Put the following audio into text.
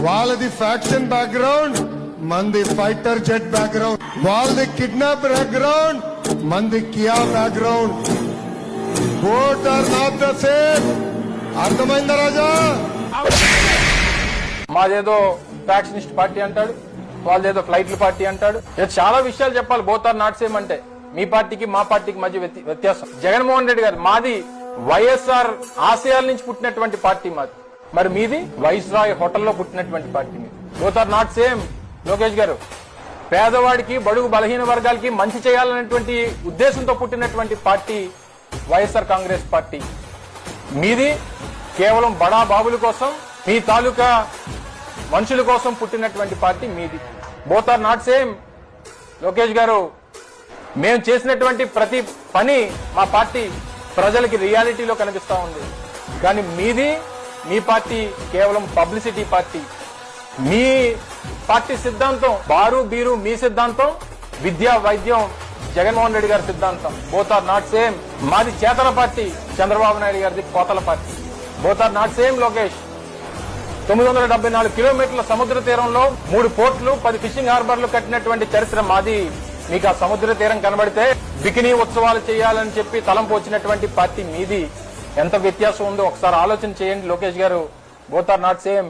వాళ్ళది faction background, మంది fighter jet background. వాళ్ళది కిడ్నాప్ బ్యాక్గ్రౌండ్, మంది Kia background. Both are not the same. అర్థమైందా రాజా? మాదేదో ఫ్యాక్షనిస్ట్ పార్టీ అంటాడు, వాళ్ళదేదో ఫ్లైట్ల పార్టీ అంటాడు. చాలా విషయాలు చెప్పాలి. బోత్ ఆర్ నాట్ సేమ్ అంటే మీ పార్టీకి మా పార్టీకి మధ్య వ్యత్యాసం. జగన్మోహన్ రెడ్డి గారు మాది వైఎస్ఆర్ ఆశయాల నుంచి పుట్టినటువంటి పార్టీ మాది. మరి మీది వైస్రాయ్ హోటల్లో పుట్టినటువంటి పార్టీ మీది. Both are not same. Lokesh గారు, పేదవాడికి బడుగు బలహీన వర్గాలకి మంచి చేయాలనేటువంటి ఉద్దేశంతో పుట్టినటువంటి పార్టీ వైఎస్ఆర్ కాంగ్రెస్ పార్టీ. మీది కేవలం బడా బాబుల కోసం, మీ తాలూకా మనుషుల కోసం పుట్టినటువంటి పార్టీ మీది. Both are not same. Lokesh గారు, మేము చేసినటువంటి ప్రతి పని మా పార్టీ ప్రజలకి రియాలిటీలో కనిపిస్తా ఉంది. కానీ మీది, మీ పార్టీ కేవలం పబ్లిసిటీ పార్టీ. మీ పార్టీ సిద్ధాంతం బారు బీరు మీ సిద్ధాంతం, విద్యా వైద్యం జగన్మోహన్ రెడ్డి గారి సిద్ధాంతం. Both are not same. మాది చేతల పార్టీ, చంద్రబాబు నాయుడు గారిది కోతల party. Both are not same. Lokesh, 974 కిలోమీటర్ల సముద్ర తీరంలో 3 పోర్టులు 10 ఫిషింగ్ హార్బర్లు కట్టినటువంటి చరిత్ర మాది. మీకు ఆ సముద్ర తీరం కనబడితే బికినీ ఉత్సవాలు చేయాలని చెప్పి తలంపు వచ్చినటువంటి పార్టీ మీది. ఎంత వ్యత్యాసం ఉందో ఒకసారి ఆలోచన చేయండి లోకేష్ గారు. Both are not same.